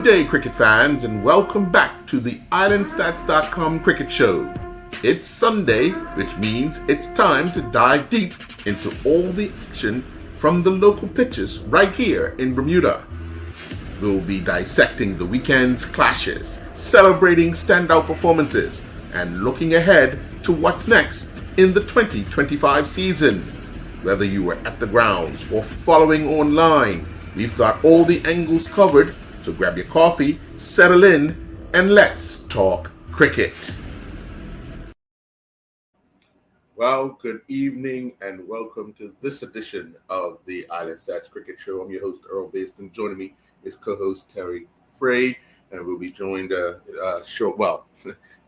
Good day, cricket fans, and welcome back to the IslandStats.com Cricket Show. It's Sunday, which means it's time to dive deep into all the action from the local pitches right here in Bermuda. We'll be dissecting the weekend's clashes, celebrating standout performances, and looking ahead to what's next in the 2025 season. Whether you were at the grounds or following online, we've got all the angles covered. So grab your coffee, settle in, and let's talk cricket. Well, good evening and welcome to this edition of the Island Stats Cricket Show. I'm your host, Earl Baston. Joining me is co-host Terry Frey, and we'll be joined in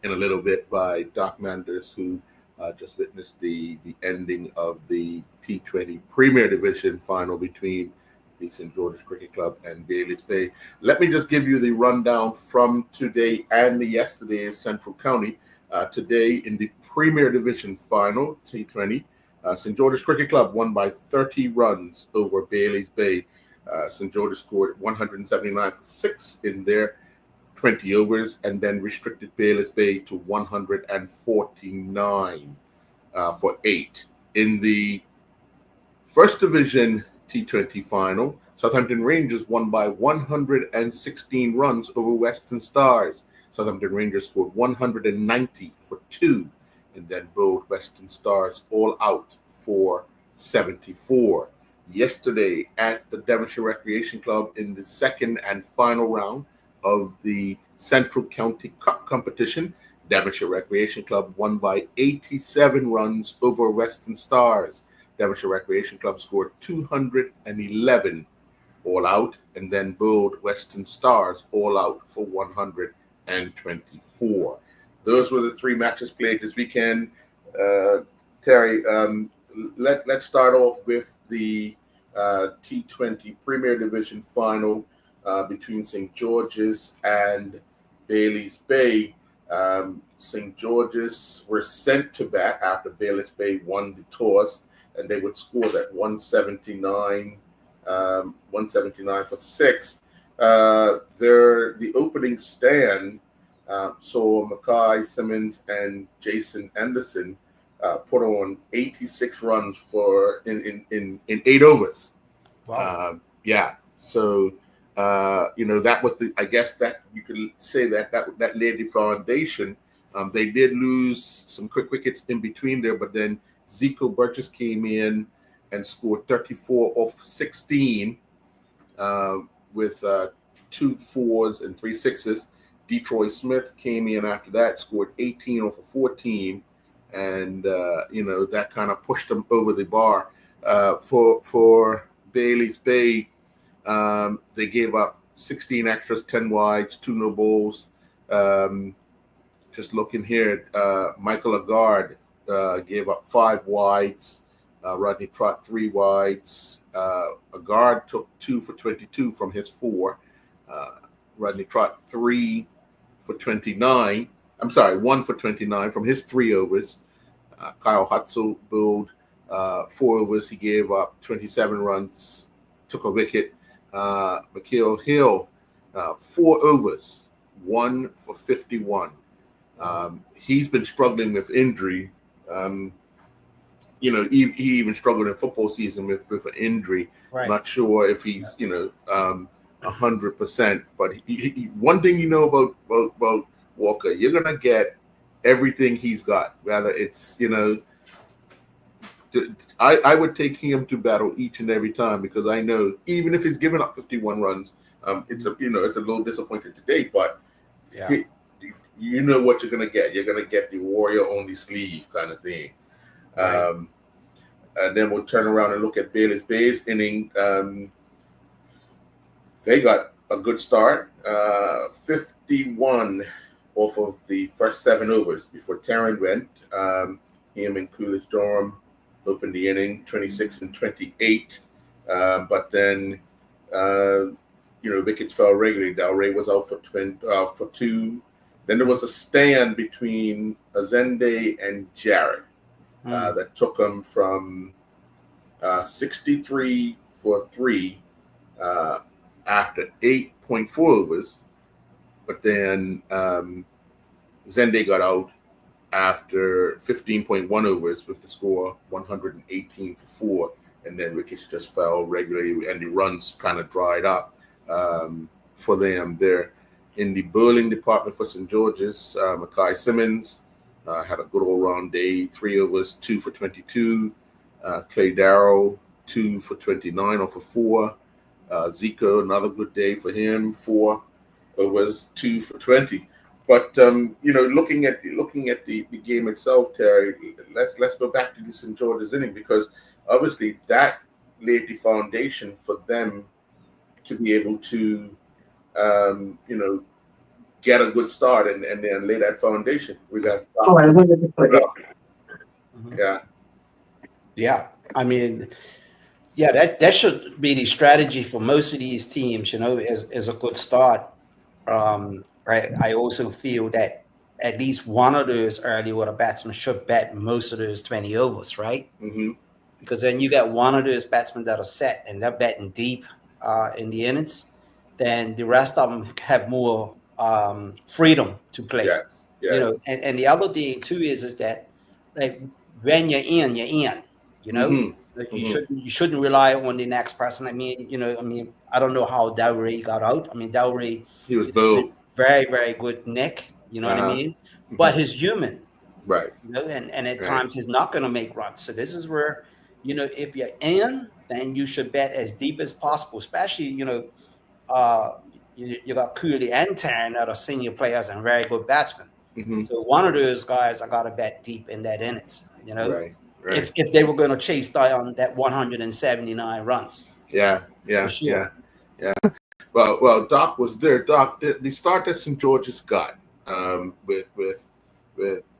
a little bit by Doc Manders, who just witnessed the ending of the T20 Premier Division final between the St. George's Cricket Club and Bailey's Bay. Let me just give you the rundown from today and yesterday's Central County. Today in the Premier Division final, T20, St. George's Cricket Club won by 30 runs over Bailey's Bay. St. George's scored 179 for 6 in their 20 overs and then restricted Bailey's Bay to 149 for 8. In the First Division T20 final, Southampton Rangers won by 116 runs over Western Stars. Southampton Rangers scored 190 for 2 and then bowled Western Stars all out for 74. Yesterday at the Devonshire Recreation Club in the second and final round of the Central County Cup competition, Devonshire Recreation Club won by 87 runs over Western Stars. Devonshire Recreation Club scored 211 all out and then bowled Western Stars all out for 124. Those were the three matches played this weekend. Terry, let's start off with the T20 Premier Division final between St. George's and Bailey's Bay. St. George's were sent to bat after Bailey's Bay won the toss, and they would score that 179 for 6. The opening stand saw Mackay Simmons and Jason Anderson put on 86 runs in 8 overs. Wow. So that was I guess that you could say that laid the foundation. They did lose some quick wickets in between there, but then Zico Burgess came in and scored 34 off 16 with 2 4s and 3 6s. Detroit Smith came in after that, scored 18 off of 14, and that kind of pushed them over the bar. For Bailey's Bay, they gave up 16 extras, 10 wides, 2 no balls. Just looking here, Michael Agard gave up 5 wides. Rodney Trott 3 wides. Agard took 2 for 22 from his 4. Rodney Trott 3 for 29. I'm sorry, 1 for 29 from his 3 overs. Kyle Hutzel bowled 4 overs. He gave up 27 runs, took a wicket. Mikael Hill 4 overs, 1 for 51. He's been struggling with injury. He even struggled in football season with an injury. Right. Not sure if he's 100%. But one thing you know about Walker, you're gonna get everything he's got. Whether it's I would take him to battle each and every time, because I know even if he's given up 51 runs, it's a little disappointing today. But you know what you're gonna get. You're gonna get the warrior on the sleeve kind of thing. Right. And then we'll turn around and look at Bailey's Bay's inning. They got a good start, 51 off of the first 7 overs before Taryn went. Him and Coolidge Durham opened the inning 26 and 28. But then, wickets fell regularly. Dalray was out for 2. Then there was a stand between Azende and Jarrett that took him from 63 for 3 after 8 0.4 overs, but then Zende got out after 15.1 overs with the score 118 for 4, and then Ricketts just fell regularly, and the runs kind of dried up for them there. In the bowling department for St. George's, Mackay Simmons had a good all-round day, 3 overs, 2 for 22. Clay Darrow, 2 for 29 off of 4. Zico, another good day for him, 4 overs, 2 for 20. But looking at the game itself, Terry, let's go back to the St. George's inning, because obviously that laid the foundation for them to be able to get a good start and then lay that foundation. We got yeah. I mean, yeah, that should be the strategy for most of these teams. As a good start. I also feel that at least one of those early order batsmen should bat most of those 20 overs, right? Mm-hmm. Because then you got one of those batsmen that are set and they're batting deep in the innings, then the rest of them have more freedom to play. Yes. And the other thing too is that, like, when you're in, you're in. Mm-hmm. You shouldn't rely on the next person. I mean, I don't know how Dowry got out. I mean, Dowry, he was bowled. Very, very good nick. You know what I mean? Mm-hmm. But he's human. Right. And at times he's not going to make runs. So this is where, if you're in, then you should bet as deep as possible, especially, you got Cooley and Tarrant that are senior players and very good batsmen. Mm-hmm. So one of those guys, I got to bet deep in that innings, Right. If they were going to chase down that 179 runs. Yeah. For sure. Yeah. Well, Doc was there. Doc, the start that St. George's got with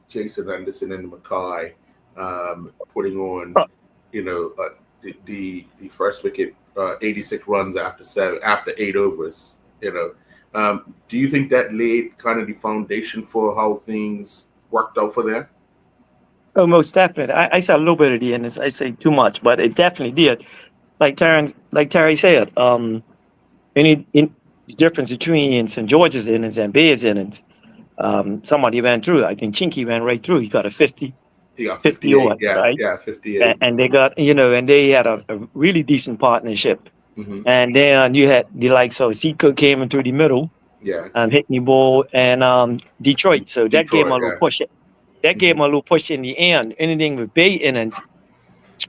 Jason Anderson and Mackay putting on, the first wicket, 86 runs after 8 overs. Do you think that laid kind of the foundation for how things worked out for them? Oh, most definitely. I saw a little bit of the innings. I say too much, but it definitely did. Like Terry said, any difference between St. George's innings and Bay's innings, somebody ran through. I think Chinky ran right through. He got a 50. He got 50 odd, right? Yeah, 58. And they got, and they had a really decent partnership. Mm-hmm. And then you had the likes of Zico came in through the middle. Yeah. Hitting the ball, and Detroit. So that gave him a little push. That gave him a little push in the end. Anything with Bay innings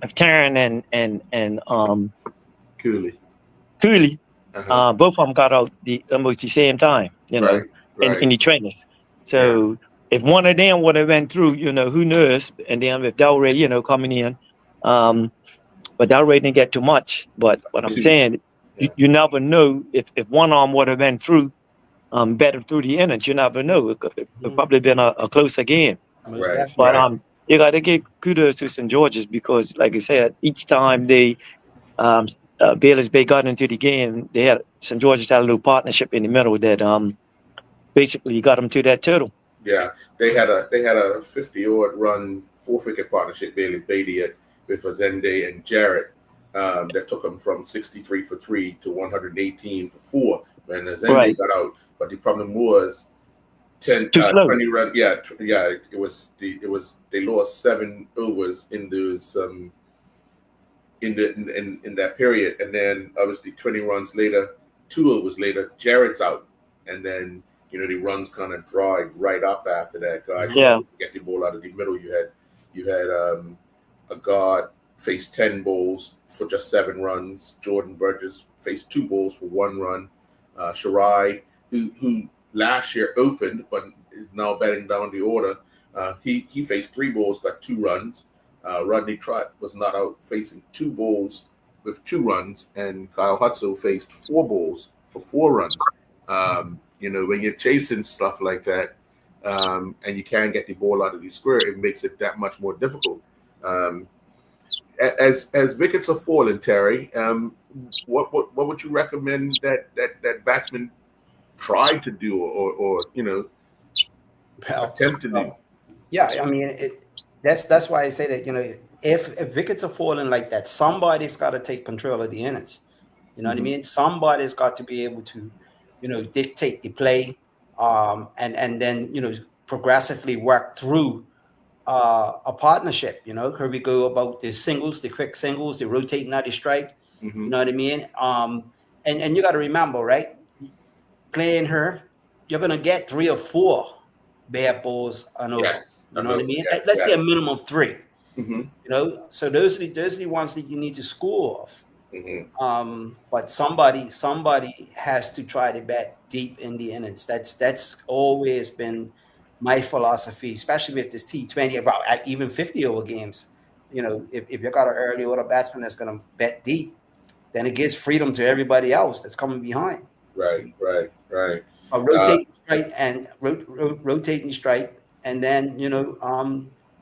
of Tarrant and Cooley. Uh-huh. Both of them got out almost the same time, right. in the trainers. So if one of them would have went through, who knows? And then with Dowry, coming in, but Dowry didn't get too much. But what I'm saying, you never know if one arm would have been through, better through the innings. You never know. It could probably been a closer game. Right. But you got to give kudos to St. George's because, like I said, each time they Bayless Bay got into the game, St. George's had a little partnership in the middle that basically got them to that total. Yeah, they had a 50-odd run 4-wicket partnership, Bayless Bay did, with Zende and Jarrett, that took them from 63 for 3 to 118 for 4 when Zende got out. But the problem was 20 run. Yeah. It was they lost 7 overs in those in that period, and then obviously 20 runs later, 2 overs later, Jarrett's out, and then the runs kind of dried right up after that. Guys, get the ball out of the middle. You had a guard face 10 balls for just 7 runs. Jordan Burgess faced 2 balls for 1 run. Shirai, who last year opened but is now batting down the order, he faced 3 balls, got 2 runs. Rodney Trott was not out, facing 2 balls with 2 runs, and Kyle Hudson faced 4 balls for 4 runs. When you're chasing stuff like that, and you can't get the ball out of the square, it makes it that much more difficult. As wickets are falling, Terry, what would you recommend that batsman try to do or attempt to do? Yeah, I mean, that's why I say that, if wickets are falling like that, somebody's got to take control of the innings. You know what I mean? Somebody's got to be able to dictate the play, and then progressively work through a partnership. Here we go about the singles, the quick singles, the rotating out the strike. Mhm. You know what I mean? And you got to remember, right? Playing her, you're gonna get 3 or 4 bad balls on over. Yes. You know what I mean? Yes, Let's say yes. a minimum of 3. Mhm. So those are the ones that you need to score off. Mhm. But somebody has to try to bat deep in the innings. That's always been my philosophy, especially with this T20, about even 50-over games. If you got an early order batsman that's going to bat deep, then it gives freedom to everybody else that's coming behind. Right. Rotating strike and rotating strike, and then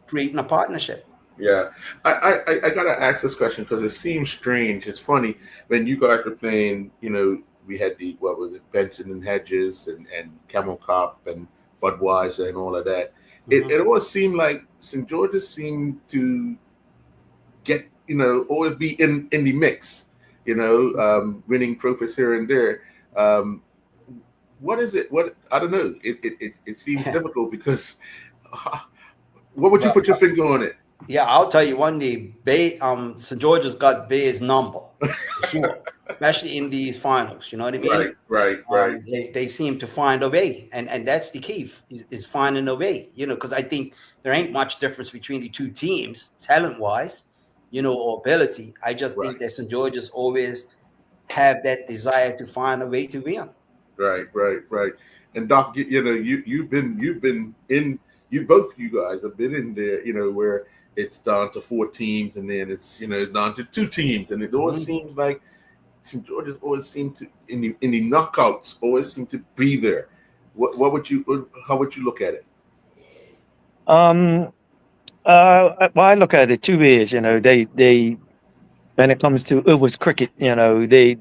creating a partnership. Yeah, I gotta ask this question because it seems strange. It's funny when you guys were playing. We had the what was it, Benson and Hedges and Camel Cop and Budweiser and all of that. Mhm. It always seemed like St. George's seemed to get always be in the mix. Winning trophies here and there. What is it? What I don't know. It seems difficult because what would you put your finger on it? Yeah, I'll tell you one day, St. George's got Bay's number, for sure, especially in these finals. You know what I mean? Right. They seem to find a way, and that's the key is finding a way. Because I think there ain't much difference between the two teams, talent-wise, or ability. I just think that St. George's always have that desire to find a way to win. Right. And Doc, you've been in. Both you guys have been in there. Where it's down to 4 teams, and then it's down to 2 teams, and it always seems like St. George's always seem to in the knockouts always seem to be there. How would you look at it? Well, I look at it 2 ways. They when it comes to overs cricket, they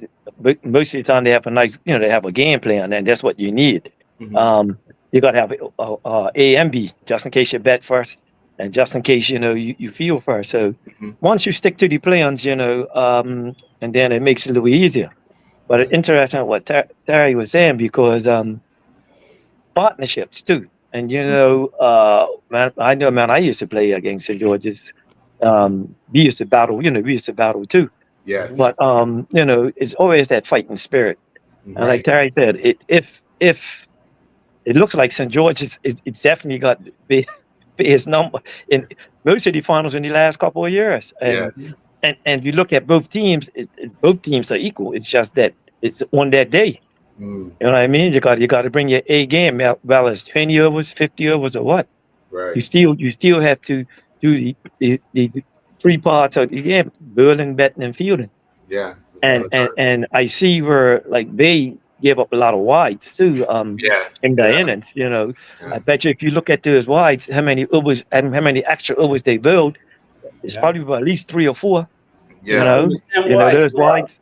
most of the time they have a nice, they have a game plan, and that's what you need. Mhm. You got to have A and B just in case you bet first, and just in case you feel first. So once you stick to the plans, and then it makes it a little easier. But it's interesting what Terry was saying because partnerships too, and man, I used to play against St. George's. We used to battle too. Yes. But it's always that fighting spirit. And like Terry said, if it looks like St. George's, it's definitely got his number in most of the finals in the last couple of years. And if you look at both teams, both teams are equal. It's just that it's on that day. You know what I mean? You got to bring your A game. Well, it's 20 overs, 50 overs, or what? Right. You still have to do the 3 parts of the game: bowling, batting, and fielding. Yeah. And I see where like they give up a lot of wides too. In the innings, I bet you if you look at those wides, how many overs and how many extra overs they build, it's probably about at least 3 or 4. Yeah. Those wides.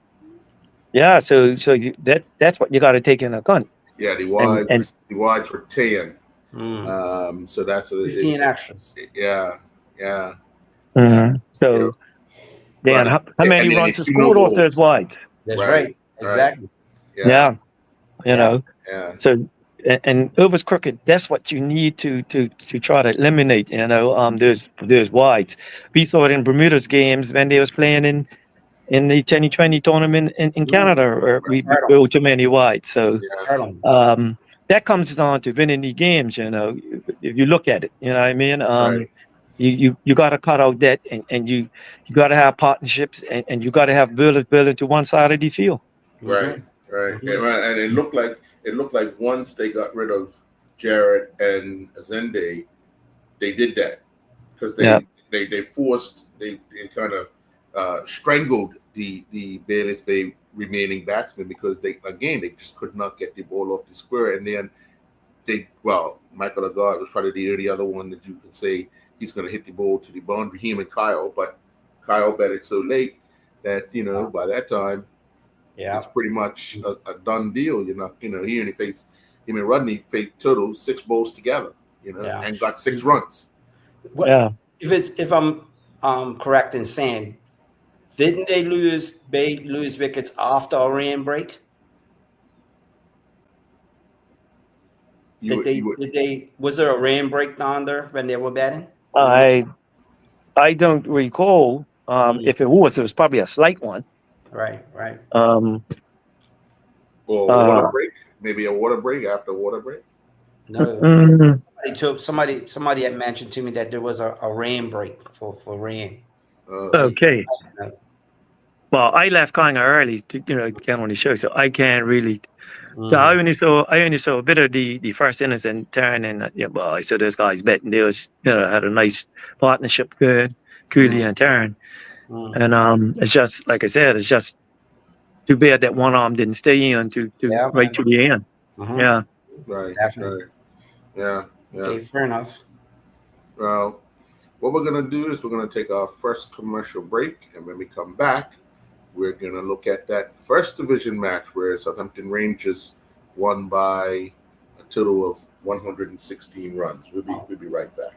Yeah, so that's what you got to take into account. Yeah, the wides were 10. So that's 15 extras. Yeah. So then, how many runs are scored off those wides? That's right. Exactly. Yeah. Yeah. So and overs cricket, that's what you need to try to eliminate. There's wides. We saw it in Bermuda's games when they was playing in the 2020 tournament in Canada, where we built too many wides. So that comes down to winning the games. If you look at it, you know what I mean. You got to cut out that, and you got to have partnerships, and you got to have building to one side of the field. Right. And it looked like once they got rid of Jarrett and Azende, they did that because they forced they kind of strangled the Bayliss Bay remaining batsmen because they just could not get the ball off the square, and then Michael Lagarde was probably the only other one that you could say he's going to hit the ball to the boundary, him and Kyle, but Kyle bet it so late that by that time it's pretty much a done deal. He only faced him and Rodney faced total 6 balls together, and got 6 runs. If I'm correct in saying, didn't they lose wickets after a rain break? Was there a rain break down there when they were batting? I don't recall. If it was probably a slight one. Right. Or water break, maybe a water break after water break. No, somebody had mentioned to me that there was a rain break for rain. Okay. Well, I left kind of early to get on the show, so I can't really. So I only saw a bit of the first innings and turn, and I saw those guys betting. They was had a nice partnership, good Cooley and Turn, and it's just like I said, it's just too bad that one arm didn't stay in to right to the end. Yeah, right, definitely. Right. Yeah. Okay, fair enough. Well, what we're gonna do is we're gonna take our first commercial break, and when we come back, we're gonna look at that first division match where Southampton Rangers won by a total of 116 runs. We'll be right back.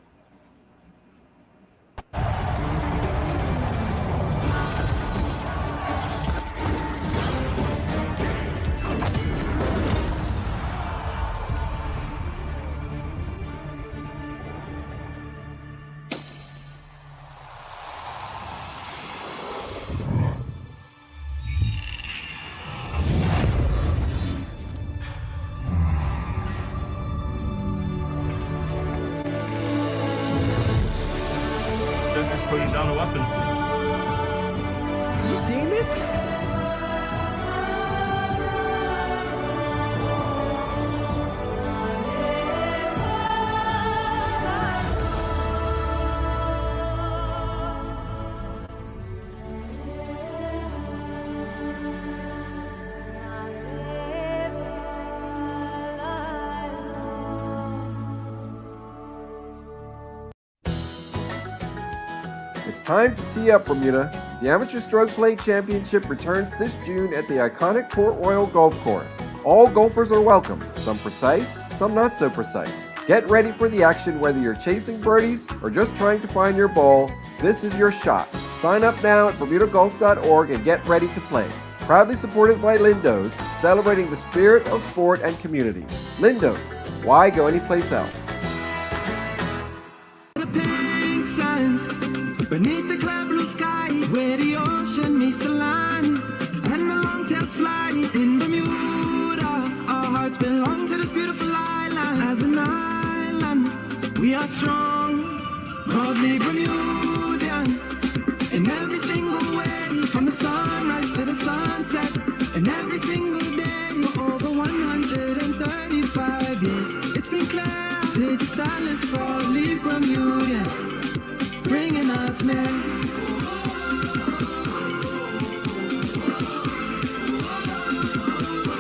Putting down the weapons. You seen this? It's time to tee up, Bermuda. The Amateur Stroke Play Championship returns this June at the iconic Port Royal Golf Course. All golfers are welcome, some precise, some not so precise. Get ready for the action whether you're chasing birdies or just trying to find your ball. This is your shot. Sign up now at bermudagolf.org and get ready to play. Proudly supported by Lindo's, celebrating the spirit of sport and community. Lindo's, why go anyplace else? Beneath the cloud blue sky, where the ocean meets the land, and the long tails fly in Bermuda. Our hearts belong to this beautiful island. As an island, we are strong, proudly Bermudian. In every single way, from the sunrise to the sunset, and every single day for over 135 years. It's been clear, Lady Silence, proudly Bermudian, bringing us near.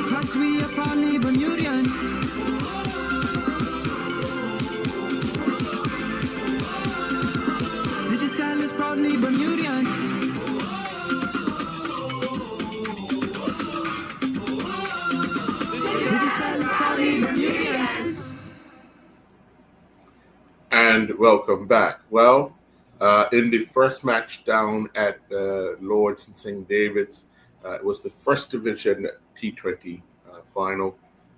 Cause we are proudly Bermudian. Digital is proudly Bermudian. Digital is proudly Bermudian. And welcome back. Well, in the first match down at Lords and St. David's, it was the first division T20 final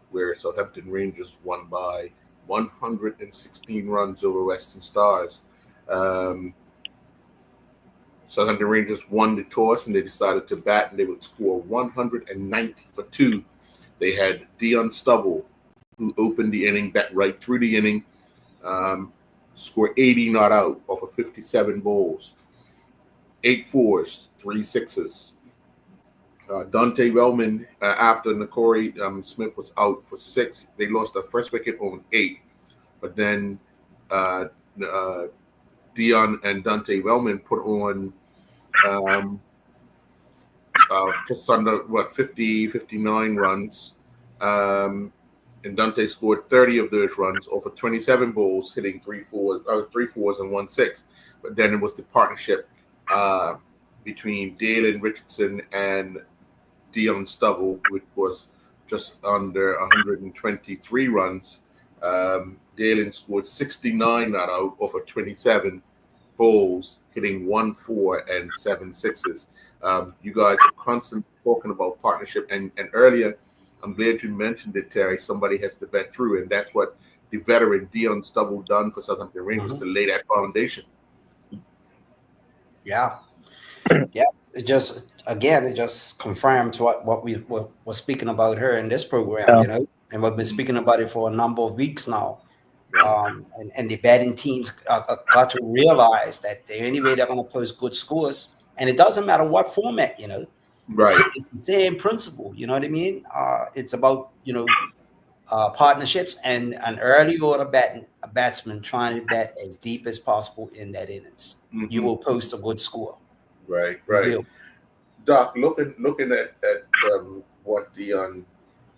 where Southampton Rangers won by 116 runs over Western Stars. Southampton Rangers won the toss and they decided to bat, and they would score 190 for 2. They had Dion Stubble, who opened the inning, bat right through the inning, scored 80 not out off of 57 balls, 8 fours, 3 sixes. Dante Wellman, after Nakori Smith was out for 6, they lost their first wicket on 8. But then Dion and Dante Wellman put on just under 59 runs. And Dante scored 30 of those runs off of 27 balls, hitting 3 fours and 1 6. But then it was the partnership between Dalen Richardson and Dion Stubble, which was just under 123 runs. Dalen scored 69 not out off of 27 balls, hitting 1 4 and 7 sixes. You guys are constantly talking about partnership, and earlier I'm glad you mentioned it, Terry. Somebody has to bet through, and that's what the veteran Dion Stubble done for Southampton Rangers to lay that foundation. Yeah. It just confirms what we were speaking about her in this program, you know, and we've been speaking about it for a number of weeks now. And the batting teams got to realize that the only way they're going to post good scores, and it doesn't matter what format, you know, Right. It's the same principle, you know what I mean? It's about, you know, partnerships and an early order batsman trying to bat as deep as possible in that innings. Mhm. You will post a good score. Right. You Doc, looking at what Dion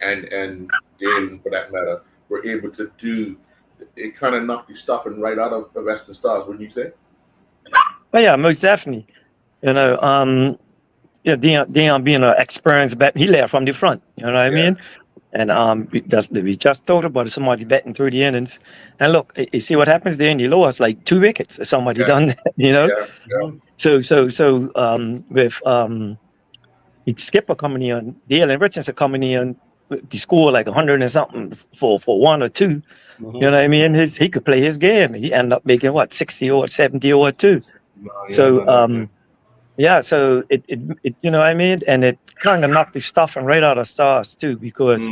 and Dalen, for that matter, were able to do, it kind of knocked the stuffing right out of the Western Stars, wouldn't you say? Well, yeah, most definitely. You know, Dion being an experienced bat, he led from the front. You know what I mean? And we just talked about somebody betting through the innings. And look, you see what happens there in the lowest, like 2 wickets if somebody done that, you know? Yeah. So with Skipper coming in, Dalen Richardson coming in, he scored like 100 and something for 1 or 2. You know what I mean? He could play his game. He ended up making 60 or 70 or 2. So so it you know what I mean, and it kind of knocked the stuffing right out of Stars too, because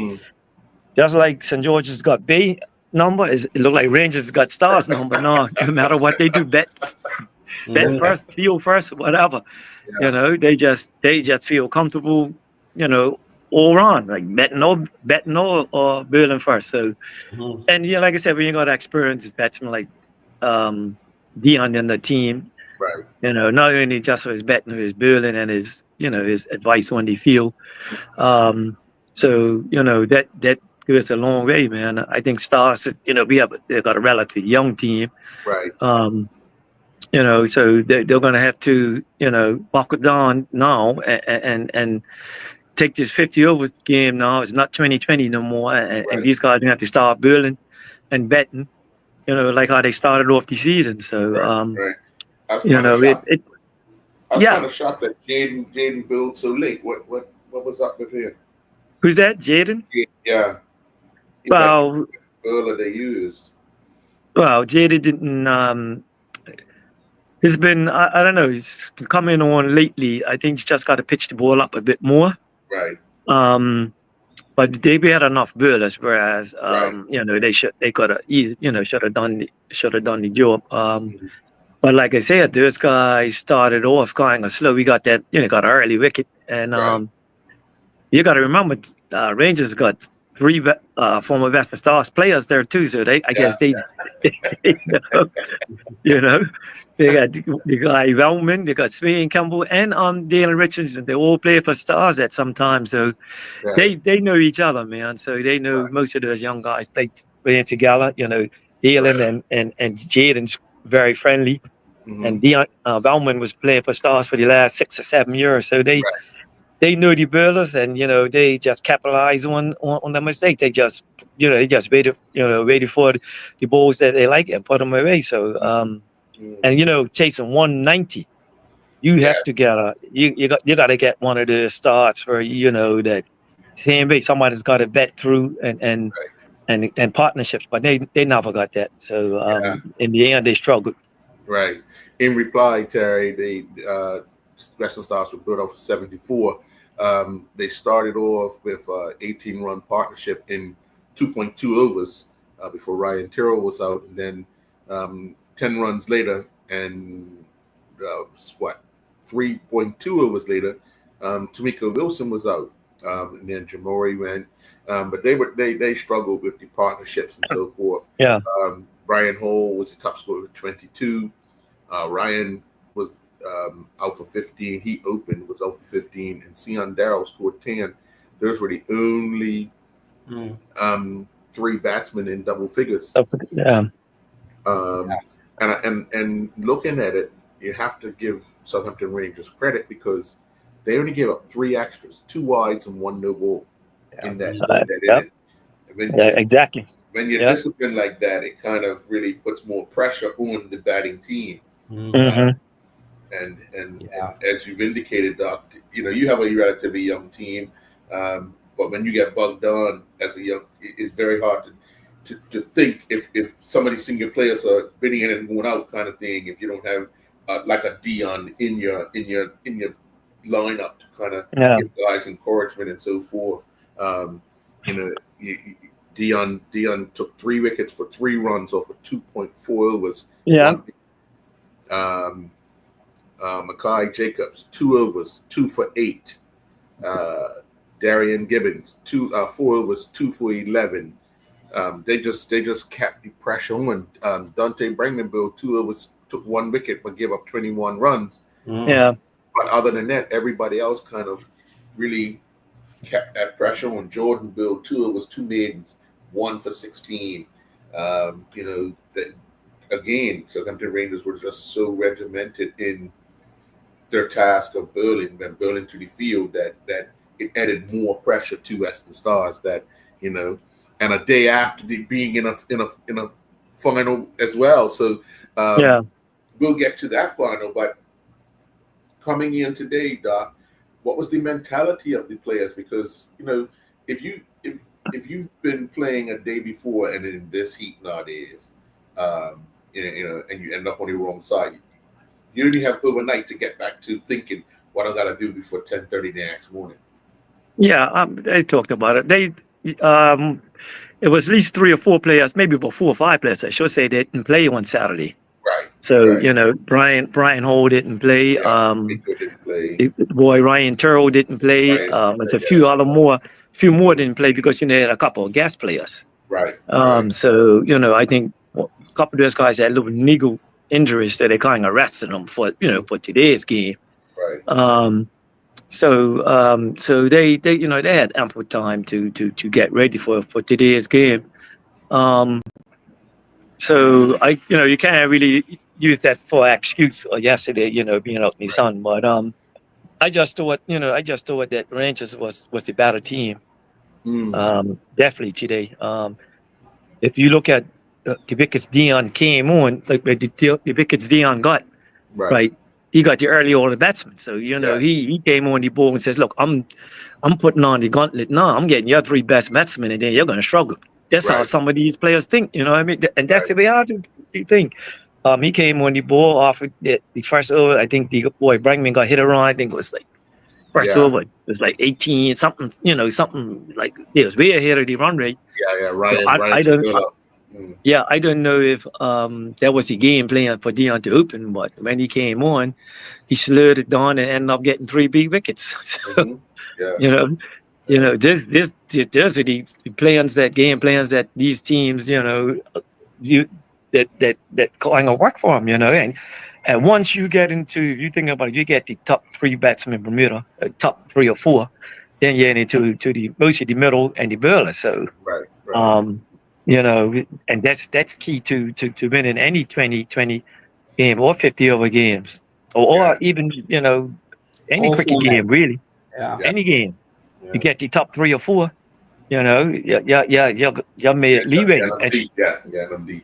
just like St. George's got B number, it looked like Rangers got Stars number. No matter what they do, bet first, feel first, whatever. You know, they just feel comfortable. You know, all around, like betting or bowling first. So, and you know, like I said, when you got experience as batsman like Dion and the team. Right. You know, not only just for his batting, his bowling and his, you know, his advice on the field. So, you know, that goes a long way, man. I think Stars, you know, they've got a relatively young team. Right. You know, so they're going to have to, you know, buckle down now and take this 50 overs game now. It's not 2020 no more. And these guys have to start bowling and betting, you know, like how they started off the season. So, I was you know, I was kind of shocked that Jaden bowled so late. What was up with him? Who's that? Jaden? Yeah. Well, bowler they used. Well, Jaden didn't. He's been, I don't know, he's coming on lately. I think he's just got to pitch the ball up a bit more. Right. But they had enough bowlers, whereas you know, they could have should have done the job. But like I said, those guys started off kind of slow. We got that, you know, got an early wicket, and you got to remember, Rangers got 3 former Western Stars players there too. So I guess they, you know, they got the guy Velman, they got Smee and Campbell, and Dalen Richardson. They all play for Stars at some time, so they know each other, man. So they know most of those young guys playing together. You know, Dalen and Jaden's very friendly. And Dion Velman was playing for Stars for the last 6 or 7 years, so they know the bowlers, and you know, they just capitalize on the mistake. They just waited for the balls that they like and put them away. So and you know, chasing 190, you have to get you got to get one of the starts where, you know, that same way somebody's got to bet through and partnerships, but they never got that. So in the end, they struggled. Right. In reply, Terry, the Western Stars were built off of 74. They started off with 18-run partnership in 2.2 overs before Ryan Tyrrell was out, and then 10 runs later, and 3.2 overs later, Tamika Wilson was out, and then Jamori went. But they struggled with the partnerships and so forth. Yeah. Brian Hall was the top scorer with 22. Ryan was out for 15. He opened, was out for 15, and Sion Darrell scored 10. Those were the only 3 batsmen in double figures. Yeah. And looking at it, you have to give Southampton Rangers credit, because they only gave up 3 extras, 2 wides and 1 no ball in that inning. Exactly. When you're disciplined like that, it kind of really puts more pressure on the batting team. And as you've indicated, Doc, you know, you have a relatively young team. But when you get bogged down as a young, it's very hard to think if some of these senior players are bidding in and going out kind of thing. If you don't have like a Dion in your lineup to kind of give guys encouragement and so forth. Dion took 3 wickets for 3 runs off of 2.4 overs. Yeah. Mackay Jacobs 2 overs, 2 for 8. Darian Gibbons 4 overs, 2 for 11. They just kept the pressure on. Dante Brangenbill 2 overs, took 1 wicket but gave up 21 runs. Yeah. But other than that, everybody else kind of really kept that pressure on. Jordan Bill 2 overs, 2 maidens, 1 for 16. Again, Southampton Rangers were just so regimented in their task of bowling to the field that it added more pressure to Western Stars. And a day after being in a final as well. So we'll get to that final. But coming in today, Doc, what was the mentality of the players? Because if you've been playing a day before and in this heat nowadays, and you end up on the wrong side, you only have overnight to get back to thinking what I got to do before 10:30 the next morning. Yeah, they talked about it. It was at least 3 or 4 players, maybe about 4 or 5 players, I should say, they didn't play on Saturday. Right. So, Brian Hall didn't play. Didn't play. Boy, Ryan Turrell didn't play. There's a few more didn't play because, they had a couple of guest players. Right. So, I think a couple of those guys had little niggle injuries, so they kind of rested them for today's game. Right. So they had ample time to get ready for today's game. So you can't really use that for excuse or yesterday, being out in the sun. But I just thought that Rangers was the better team. Definitely today. If you look at the wickets Dion came on, like the wickets Dion got, right? He got the early order batsman. So, he came on the ball and says, look, I'm putting on the gauntlet now. I'm getting your 3 best batsmen, and then you're going to struggle. That's how some of these players think, I mean? And that's the way I do think. He came on the ball off the first over. I think the boy Brankman got hit around. I think it was like first over. It was like 18, something, something like it was way ahead of the run rate. Yeah, Ryan. So I don't know if that was the game plan for Dion to open, but when he came on, he slowed it down and ended up getting 3 big wickets. So, those are the game plans that these teams, that kind of work for them, and once you get into, you think about it, you get the top 3 batsmen in Bermuda, top 3 or 4, then you get into mostly the middle and the bowler. So, and that's key to winning any 20 game or 50 over games or even any All cricket format. game really. Any game, you get the top 3 or 4. You're made leeway.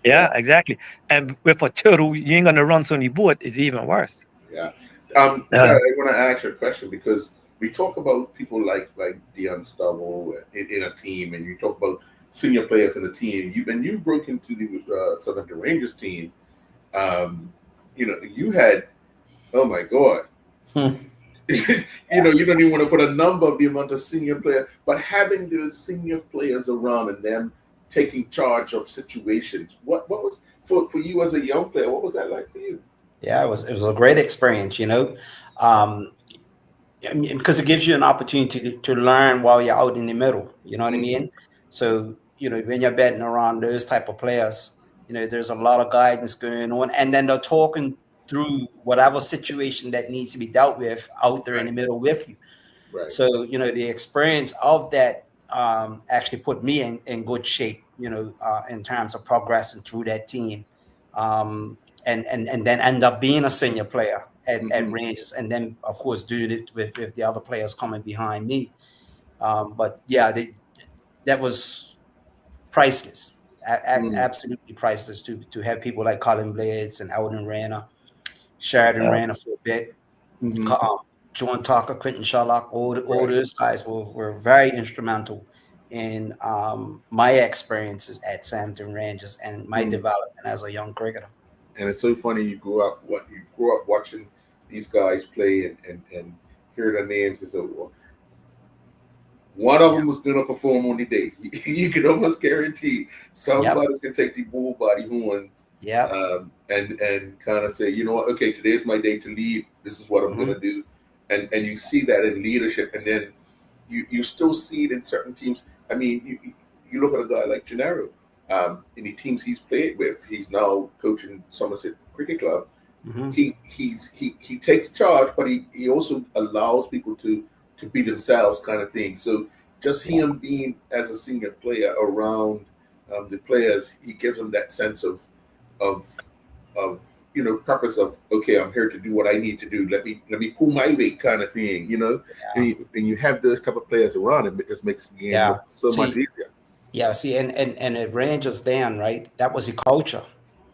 Yeah, exactly. And with a total, you ain't gonna run on the board. It's even worse. Yeah. I want to ask you a question because we talk about people like Dion Stubble in a team, and you talk about senior players in the team. You broke into the Southampton Rangers team. You had, oh my God. You don't even want to put a number of the amount of senior players, but having those senior players around and them taking charge of situations. What was for you as a young player? What was that like for you? Yeah, it was a great experience, because it gives you an opportunity to learn while you're out in the middle. You know what I mean? So when you're betting around those type of players, there's a lot of guidance going on, and then they're talking through whatever situation that needs to be dealt with out there in the middle with you. Right. So, the experience of that actually put me in good shape, in terms of progressing through that team. And then end up being a senior player at Rangers, and then, of course, do it with the other players coming behind me. But, yeah, that was priceless. Absolutely priceless to have people like Colin Blades and Alden Rayner, Sheridan Rayner for a bit, John Tucker, Quentin Sherlock, all Right. those guys were very instrumental in my experiences at Sampton Rangers and my development as a young cricketer. And it's so funny you grew up watching these guys play and hear their names and so forth. One of them was going to perform on the day. You can almost guarantee somebody's going to take the bull by the horns. Yeah. And kind of say, you know what, okay, today's my day to lead. This is what I'm going to do. And you see that in leadership. And then you still see it in certain teams. I mean, you look at a guy like Gennaro, in the teams he's played with. He's now coaching Somerset Cricket Club. He takes charge, but he also allows people to be themselves, kind of thing. So just him being as a senior player around the players, he gives them that sense of purpose of, okay, I'm here to do what I need to do. Let me pull my weight, kind of thing, And you have those type of players around him, it just makes the game look so much easier. Yeah, see, and at Rangers then, right? That was the culture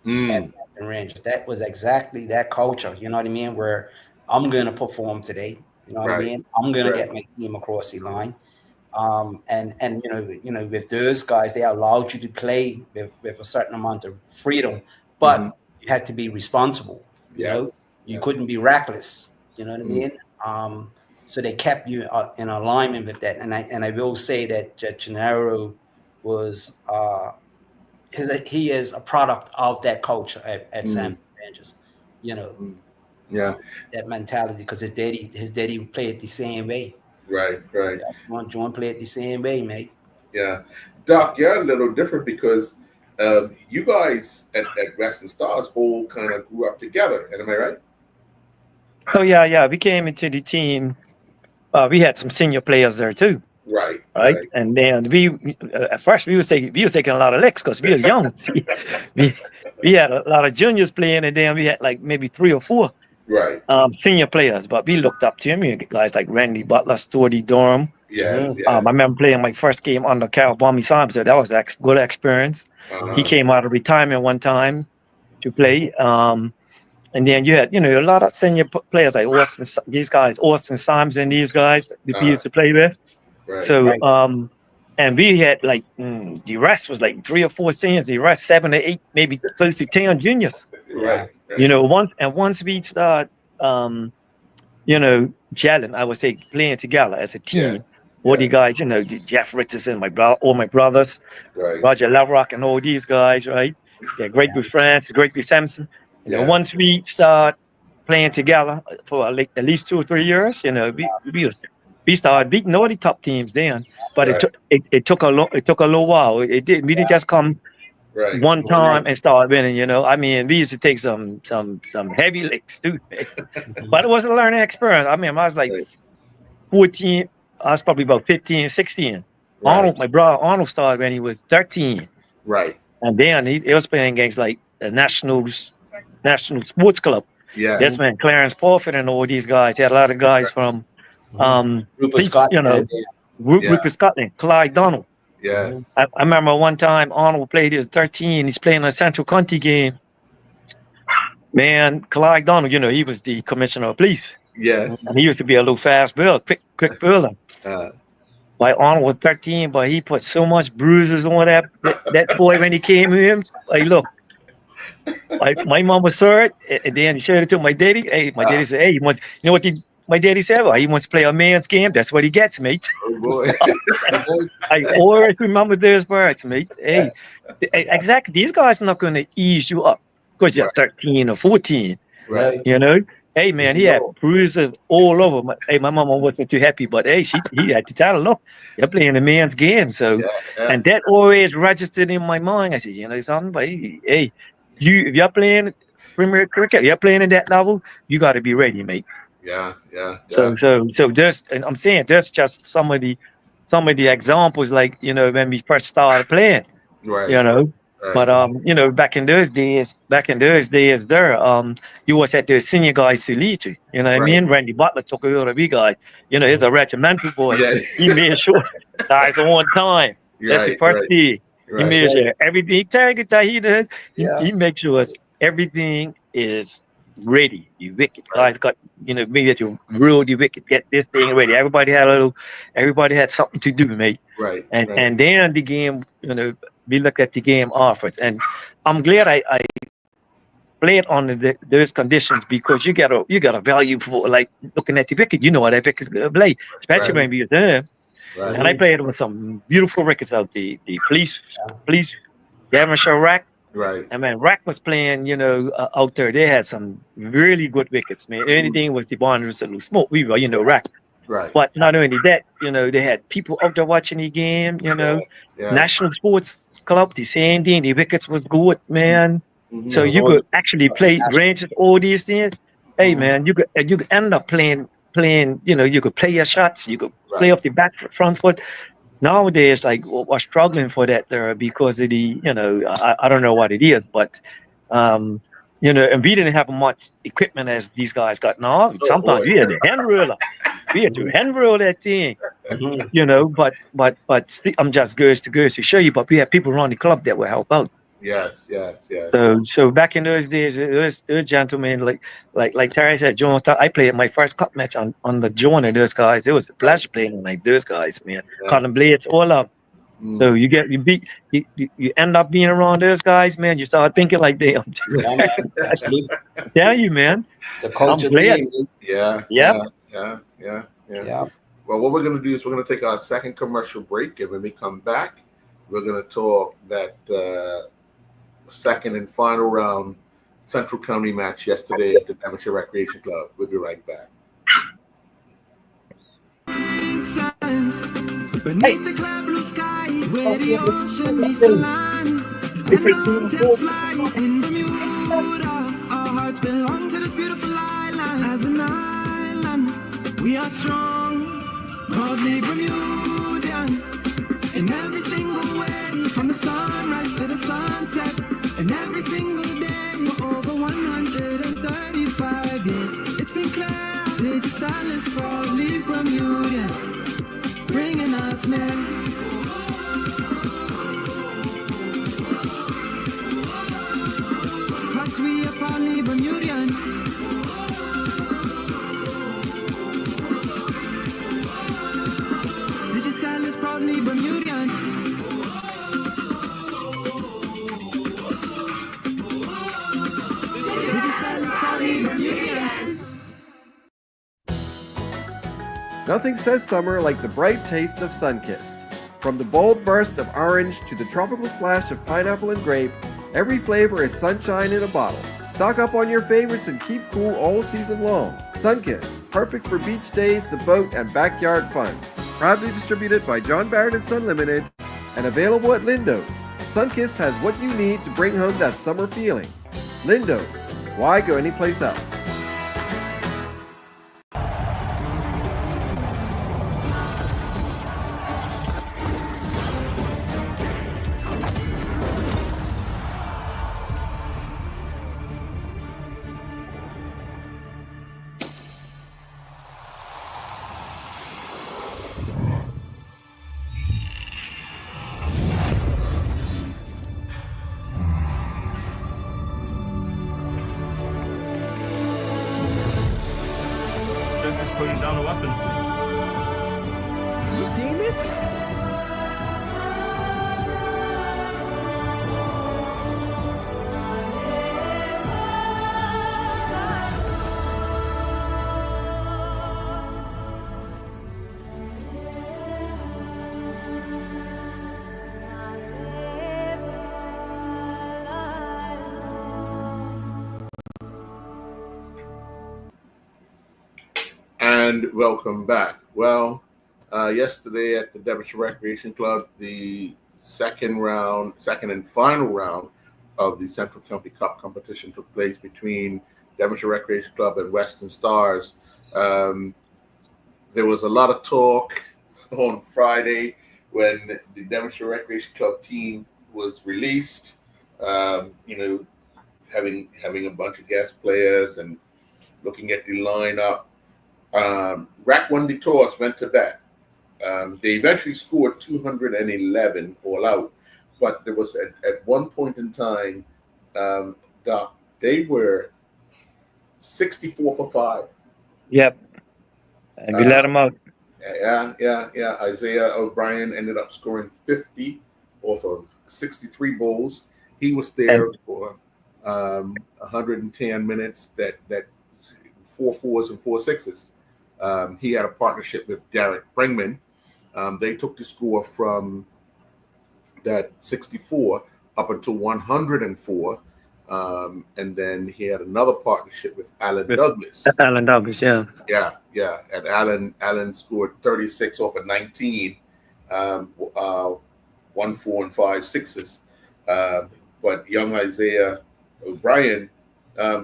at Rangers. That was exactly that culture. You know what I mean? Where I'm going to perform today. You know what I mean? I'm going to get my team across the line. And with those guys, they allowed you to play with a certain amount of freedom, but you had to be responsible. You couldn't be reckless. You know what I mean? So they kept you in alignment with that. And I will say that Gennaro was he is a product of that culture at Sampton Rangers. That mentality, because his daddy played the same way. Right. John played the same way, mate. Yeah. Doc, you're a little different because you guys at Western Stars all kind of grew up together. Am I right? Oh, yeah. We came into the team. We had some senior players there too. Right. And then we at first we was taking a lot of licks because we was young. we had a lot of juniors playing, and then we had like maybe 3 or 4 senior players. But we looked up to him. You guys like Randy Butler, Stordy Durham. Yes. I remember playing my first game under Carol Bommy Simons. So that was a good experience. He came out of retirement one time to play. And then you had, a lot of senior players like Austin Simons and these guys that we used to play with. Right. So, and we had like, the rest was like 3 or 4 seniors, the rest 7 or 8, maybe close to 10 juniors. Right. Once we start, gelling, I would say playing together as a team. All the guys, Jeff Richardson, all my brothers, Roger Lavrock and all these guys, right? Yeah, great with Francis, great with Sampson. Once we start playing together for like at least 2 or 3 years, we started beating all the top teams then. But it took a little while. We didn't just come one time and start winning. I mean, we used to take some heavy licks too. But it was a learning experience. I mean, I was like 14. I was probably about 15, 16. Arnold, my brother Arnold, started when he was 13. Right. And then he was playing against like the National Sports Club. Yeah. That's when Clarence Porford and all these guys. He had a lot of guys from Rupert Scotland. Rupert Scotland, Clyde Donald. Yes. I remember one time Arnold played his 13. He's playing a Central County game. Man, Clyde Donald, he was the commissioner of police. Yes. And he used to be a little fast build, quick builder. Like Arnold was 13, but he put so much bruises on that boy when he came to him. Like, look, my mom was hurt, and then he showed it to my daddy. Hey, my daddy said, hey, my daddy said, well, he wants to play a man's game. That's what he gets, mate. Oh, boy. I always remember those words, mate. Hey, exactly. These guys are not going to ease you up because you're 13 or 14. Right. Hey, man, he had bruises all over. My mama wasn't too happy, but hey, he had to tell her, look, you're playing a man's game. So, and that always registered in my mind. I said, son, but hey, if you're playing Premier Cricket, you're playing at that level, you got to be ready, mate. Yeah. So just, and I'm saying, that's just some of the examples, like, when we first started playing, right. But back in those days, you was had the senior guys to lead you. You know what I mean? Randy Butler took over the big guy. He's a regimental boy. Yeah. He made sure guys are on time. That's the first thing. He made sure everything. He makes sure everything is ready. The wicket guys got, maybe to rule the wicket, get this thing ready. Everybody had something to do, mate. Right. And then the game, we look at the game afterwards. And I'm glad I played on those conditions, because you got a value for like looking at the wicket. You know what that wicket's gonna play, especially when we was there. Right. And I played with some beautiful records out the police, Devonshire Rack. Right. And man, Rack was playing, out there. They had some really good wickets, man. Anything with the boundaries of smoke, we were, Rack. Right. But not only that, they had people out there watching the game, Yeah. National Sports Club, the same thing. The wickets was good, man. Mhm. So you could actually play ranges, all these things. Hey, man, you could end up playing, you could play your shots, you could play off the back front foot. Nowadays, like, we're struggling for that there because of the, I don't know what it is, but, and we didn't have much equipment as these guys got now. Sometimes we had the hand roller. We had to hand roll that thing, but still, I'm just goes to show you, but we have people around the club that will help out. Yes. So back in those days, those gentlemen, like Terry said, John, I played my first cup match on the John and those guys. It was a pleasure playing like those guys, man. Yeah. Colin Blades, all up. So you end up being around those guys, man. You start thinking like them. Tell you, man. It's a culture I'm glad. thing. Yeah. Well, what we're going to do is we're going to take our second commercial break, and when we come back, we're going to talk that second and final round Central County match yesterday at the Devonshire Recreation Club. We'll be right back. Beneath the clear blue sky, where the ocean meets the land, and the long tails fly in Bermuda. Our hearts belong to this beautiful island. As an island, we are strong, proudly Bermudian. In every single way, from the sunrise to the sunset, and every single day for over 135 years. It's been clear, Lady Silence, proudly Bermudian, bringing us near. Cause we are proudly Bermudian. Digicel is proudly Bermudian. Digicel is proudly Bermudian. Nothing says summer like the bright taste of Sunkist. From the bold burst of orange to the tropical splash of pineapple and grape, every flavor is sunshine in a bottle. Stock up on your favorites and keep cool all season long. Sunkist, perfect for beach days, the boat, and backyard fun. Proudly distributed by John Barrett & Son Limited and available at Lindo's. Sunkist has what you need to bring home that summer feeling. Lindo's, why go anyplace else? Putting down the weapons. You seen this? And welcome back. Well, yesterday at the Devonshire Recreation Club, the second and final round of the Central County Cup competition took place between Devonshire Recreation Club and Western Stars. There was a lot of talk on Friday when the Devonshire Recreation Club team was released. Having a bunch of guest players and looking at the lineup. Rack won the toss, went to bat. They eventually scored 211 all out, but there was at one point in time, Doc, they were 64 for 5. Yep. And we let him out. Yeah. Isaiah O'Brien ended up scoring 50 off of 63 bowls. He was there for 110 minutes. That 4 4s and 4 6s. He had a partnership with Derek Bringman. They took the score from that 64 up until 104. And then he had another partnership with Alan Douglas. Alan Douglas, yeah. Yeah. And Alan scored 36 off of 19, 1 4 and 5 6s. But young Isaiah O'Brien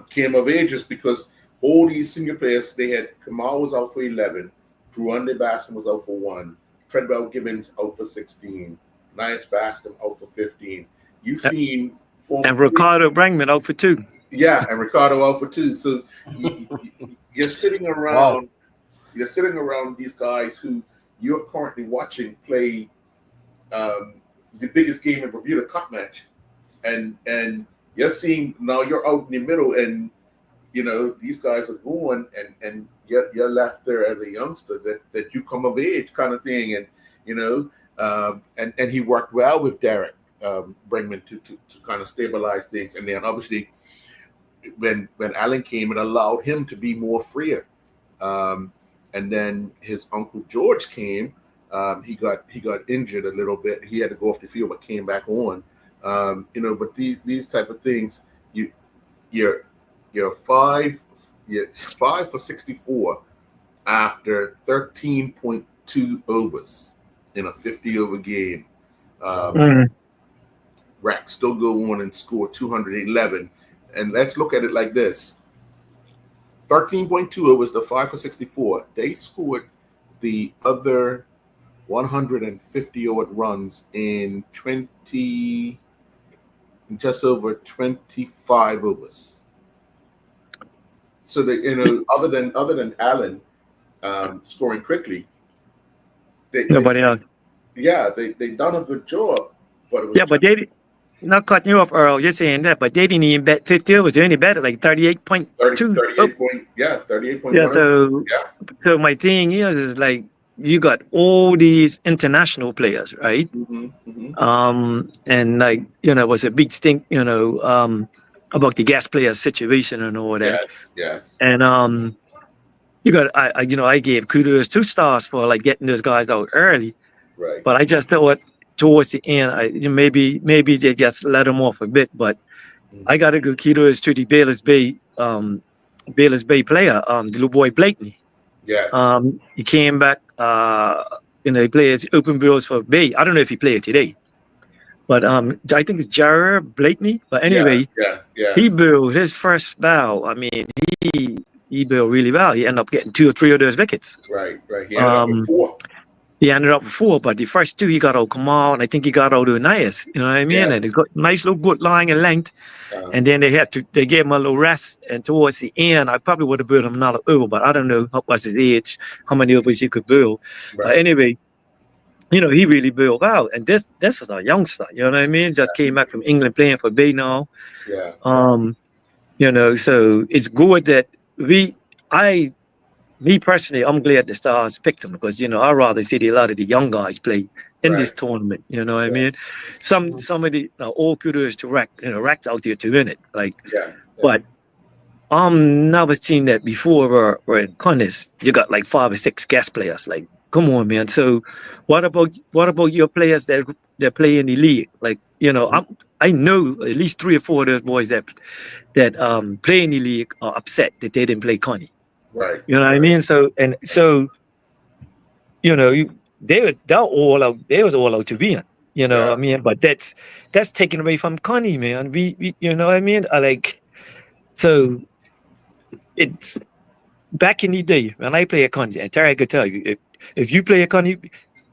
came of age just because all these senior players, they had Kamal was out for 11, Druande Bascom was out for 1, Treadwell Gibbons out for 16, Nias Bascom out for 15. You've seen and Ricardo Bringman out for 2. Yeah, and Ricardo out for 2. So you're sitting around. Wow. You're sitting around these guys who you're currently watching play the biggest game in Bermuda Cup match, and you're seeing now you're out in the middle, and you know these guys are going, and you're left there as a youngster that you come of age kind of thing, and you know, and he worked well with Derek Bringman to kind of stabilize things, and then obviously when Alan came, it allowed him to be more freer, and then his uncle George came. He got injured a little bit. He had to go off the field, but came back on. You know, but these type of things, you're 5 for 64 after 13.2 overs in a 50-over game. Rack still go on and score 211. And let's look at it like this: 13.2 overs, the 5 for 64. They scored the other 150 odd runs in just over 25 overs. So that, you know, other than Allen scoring quickly, Nobody else. Yeah, they done a good job, but it was but they not cutting you off, Earl. You're saying that, but they didn't even bet 50 overs. They only betted like 38.2. 38 point. Yeah, 38.1. Yeah. So my thing is like you got all these international players, right? And like you know, it was a big stink, you know, about the gas player situation and all that. Yes. And you got I gave kudos 2 stars for like getting those guys out early. Right. But I just thought towards the end, maybe they just let them off a bit. But I got to give kudos to the Bayless Bay player, the little boy Blakeney. Yeah. He came back. He plays open bills for Bay. I don't know if he played today, but I think it's Jared Blakeney. But anyway, yeah. He blew his first spell. I mean, he blew really well. He ended up getting 2 or 3 of those wickets. Right. He ended up with 4. He ended up with 4, but the first 2 he got out Kamal, and I think he got out Nias. You know what I mean? Yes. And he got nice little good line and length. And then they gave him a little rest. And towards the end, I probably would have built him another over, but I don't know what was his age, how many overs he could build. Right. But anyway, you know, he really built out. And this is a youngster, you know what I mean? Just came back from England playing for Bay now. Yeah. You know, so it's good that me personally, I'm glad the Stars picked him because, you know, I'd rather see a lot of the young guys play in this tournament. You know what I mean? Some of the all kudos to Rack. You know, Rack's out there to win it. Like, but never seen that before. Where in Connis, you got like 5 or 6 guest players. Like, come on, man. So, what about your players that play in the league? Like, you know, I know at least 3 or 4 of those boys that play in the league are upset that they didn't play Connie. Right. You know what I mean? So, you know, they was all out to win. You know what I mean? But that's taken away from Connie, man. We you know what I mean? So it's back in the day when I play a Connie, and Terry could tell you if you play a Connie,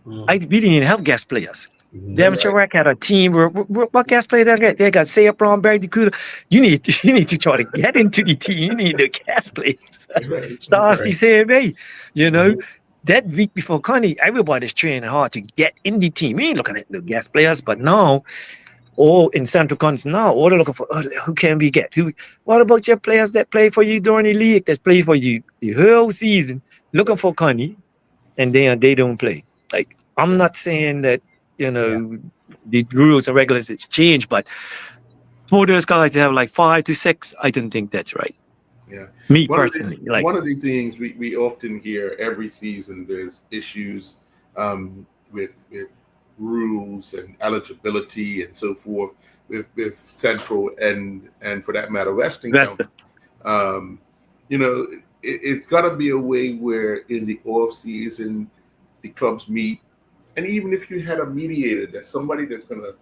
we didn't even have guest players. Damn sure Rack had a team where what guest player they got Say up Brown, Barry DeCuda. You need to try to get into the team. You need the guest players. Stars the same way. You know, that week before Connie, everybody's training hard to get in the team. We ain't looking at the guest players, but now All in Central Conference now, all they're looking for, who can we get? What about your players that play for you during the league, that play for you the whole season, looking for Connie, and then they don't play? Like, I'm not saying that, the rules and regulations change, but for those guys to have like 5 to 6, I don't think that's right. Yeah. Me One of personally. one of the things we often hear every season, there's issues with rules and eligibility and so forth with Central and for that matter Western County. It's got to be a way where in the off season the clubs meet, and even if you had a mediator, that's somebody that's gonna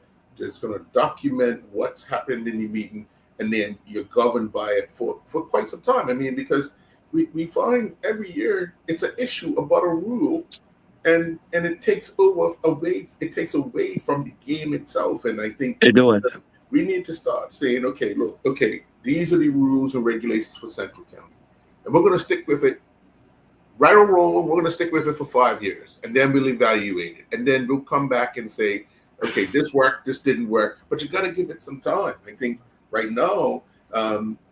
document what's happened in the meeting, and then you're governed by it for quite some time. I mean, because we find every year it's an issue about a rule, and it takes away from the game itself. And I think we need to start saying, okay, these are the rules and regulations for Central County, and we're going to stick with it. Right or wrong, we're going to stick with it for 5 years, and then we'll evaluate it, and then we'll come back and say, okay, this worked, this didn't work, but you got to give it some time. I think right now,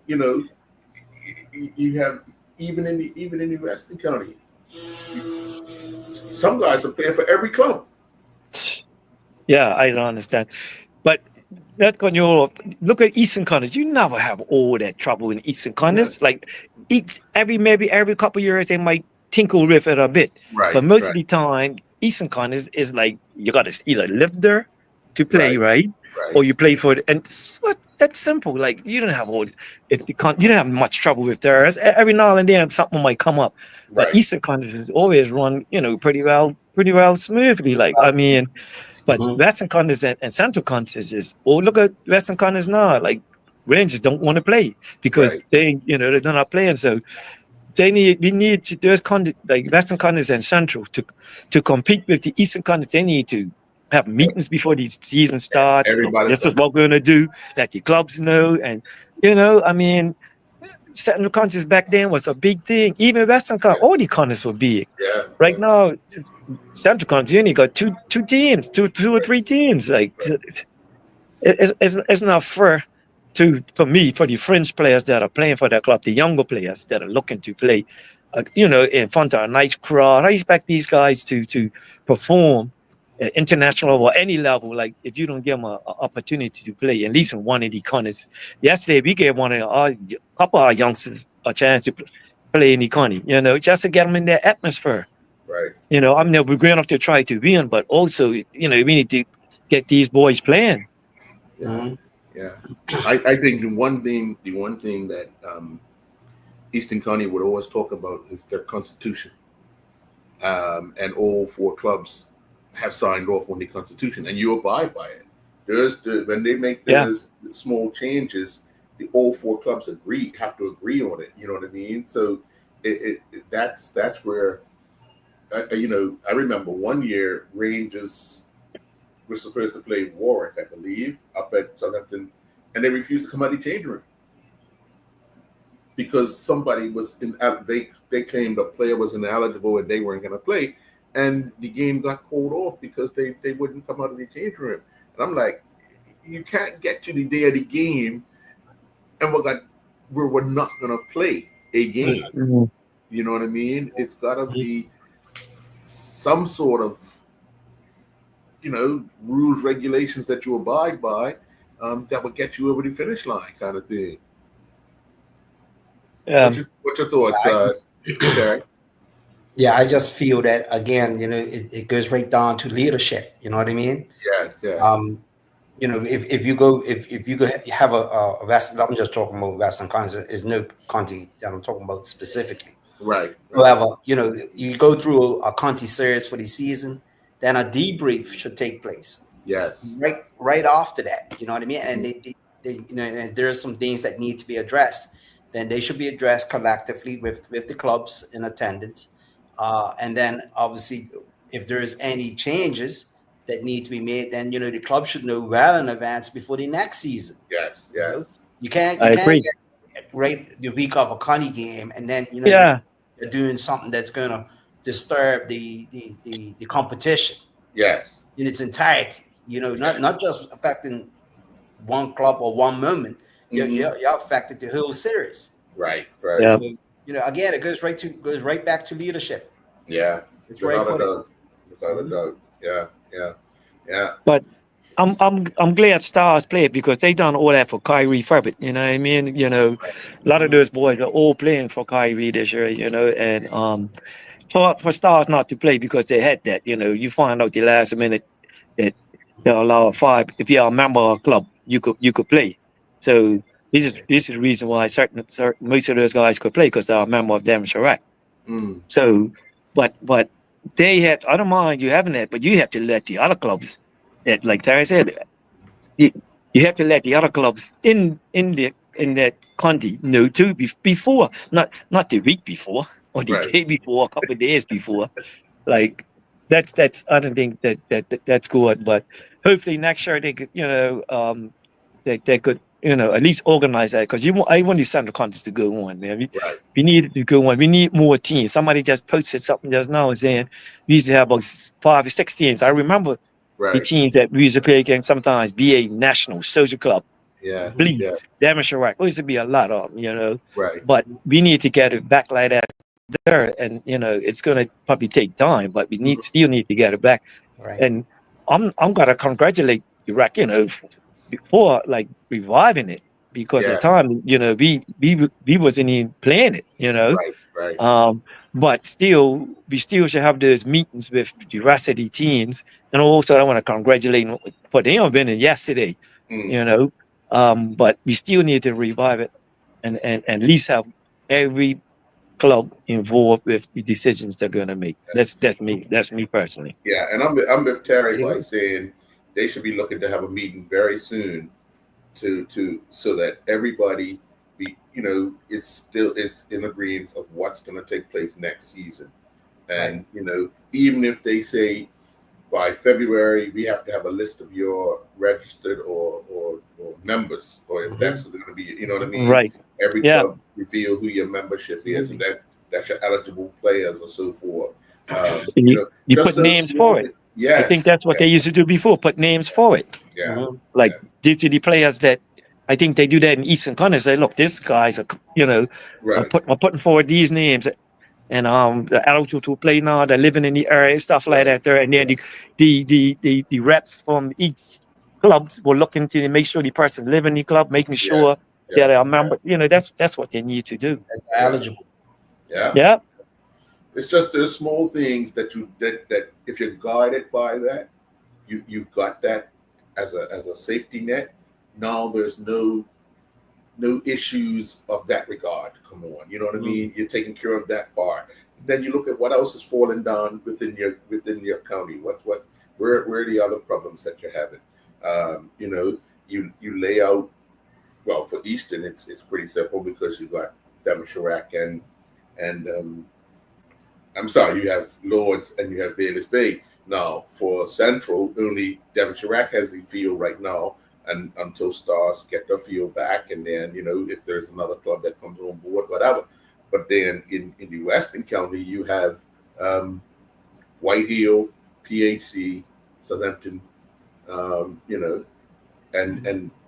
you have even in the Western County, some guys are playing for every club. Yeah, I don't understand, but look at Eastern Conference. You never have all that trouble in Eastern Conference. Yeah. Like maybe every couple of years they might tinkle with it a bit, right? But most of the time, Eastern Conference is like you got to either live there to play, right? Or you play for it, and that's simple. Like you don't have you don't have much trouble with theirs. Every now and then something might come up, but Eastern Conference is always run, pretty well smoothly. Like I mean, but Western Conference and Central Conference is. Oh, look at Western Conference now. Like Rangers don't want to play because they're not playing. So we need to like Western Conference and Central to compete with the Eastern Conference. They need to have meetings before the season starts. This is what we're going to do. Let the clubs know. And, I mean, Central Conference back then was a big thing. Even Western Conference, all the conferences were big. Yeah. Right now, Central Conference, you only got two teams, two or three teams. Like, it's not fair for the French players that are playing for their club, the younger players that are looking to play, in front of a nice crowd. I expect these guys to perform at international or any level. Like if you don't give them an opportunity to play, at least in one of the corners. Yesterday, we gave a couple of our youngsters a chance to play in the corner, just to get them in their atmosphere. Right. I'm never going up to try to win, but also, we need to get these boys playing. Yeah. Mm-hmm. Yeah, I think the one thing that Eastern County would always talk about is their constitution, and all 4 clubs have signed off on the constitution, and you abide by it. When they make those small changes, all 4 clubs have to agree on it. You know what I mean? So that's where I remember one year Rangers. We're supposed to play Warwick, I believe, up at Southampton, and they refused to come out of the changing room because somebody was they claimed a player was ineligible and they weren't going to play, and the game got called off because they wouldn't come out of the changing room. And I'm like, you can't get to the day of the game, and we're not going to play a game. Mm-hmm. You know what I mean? It's got to be some sort of rules, regulations that you abide by, that will get you over the finish line, kind of thing. What's your thoughts, Derek? Yeah, I just feel that again, it goes right down to leadership. You know what I mean? Yes. If you go have a Western, I'm just talking about Western Conference. Is no county that I'm talking about specifically. Right. However, you go through a county series for the season. Then a debrief should take place. Yes. Right after that, you know what I mean? And they and there are some things that need to be addressed. Then they should be addressed collectively with the clubs in attendance. And then obviously, if there is any changes that need to be made, then the club should know well in advance before the next season. Yes. You can't get right the week of a county game, and then you're doing something that's gonna disturb the competition. Yes. In its entirety. Not just affecting one club or one moment, Mhm. you're affected the whole series. Right, right. Yeah. So, again, it goes right back to leadership. Yeah. It's right Without a for it. doubt. Without a doubt. Yeah, yeah, yeah. But I'm glad Stars played because they done all that for Kyrie Furbett. You know what I mean? A lot of those boys are all playing for Kyrie this year. And for Stars not to play because they had that. You find out the last minute that they'll allow 5. If you're a member of a club, you could play. So this is the reason why certain most of those guys could play because they're a member of Devon Chirac. Mm. So, but they have. I don't mind you having that, but you have to let the other clubs. That, like Terry said, you have to let the other clubs in that county know too before, not the week before or the Right. day before, a couple of days before. Like that's I don't think that's good, but hopefully next year they could they could at least organize that because I want the Central Conference to go on. Man. Right. We need it to go on. We need more teams. Somebody just posted something just now saying we used to have about 5 or 6 teams. I remember the Right. teams that we used to play against sometimes. BA National, Social Club, Yeah. Bleeds, Devon Chirac. There used to be a lot of them, Yeah. Right. But we need to get it back like that there, and it's going to probably take time, but we still need to get it back. Right. And I'm gonna congratulate Iraq, for like reviving it because Yeah. at the time, we wasn't even playing it, Right. Right. But still, we still should have those meetings with the rest of the teams. And also, I want to congratulate them for they have been in yesterday, Mm. But we still need to revive it and at least have every club involved with the decisions they're going to make. That's me. That's me personally. Yeah, and I'm with Terry by Yeah. saying they should be looking to have a meeting very soon to so that everybody is in agreement of what's going to take place next season. And even if they say by February we have to have a list of your registered or members, or if that's going to be, you know what I mean? Right. Every Yeah. club reveal who your membership is, and that's your eligible players or so forth. You just put those names small for it. thi- Yeah, I think that's what they used to do before. Put names for it. Yeah, Like these are the players that I think they do that in Eastern Conference. Say, look, this guy's right. I'm putting forward these names, and the eligible to play now. They're living in the area, stuff like that. There, and then the reps from each club will look into and make sure the person live in the club, making sure that they're a member. That's what they need to do. They're eligible. Yeah. Yeah. It's just those small things that if you're guided by that, you've got that as a safety net. Now there's no issues of that regard. Come on, you know what I mean? You're taking care of that part. Then you look at what else is falling down within your county. Where are the other problems that you're having? You lay out. Well, for Eastern, it's pretty simple because you got Devon Chirac and I'm sorry, you have Lords and you have Bayless Bay. Now, for Central, only Devon Chirac has the field right now, and until Stars get their field back, and then if there's another club that comes on board, whatever. But then in the Western County, you have White Hill, PHC, Southampton, and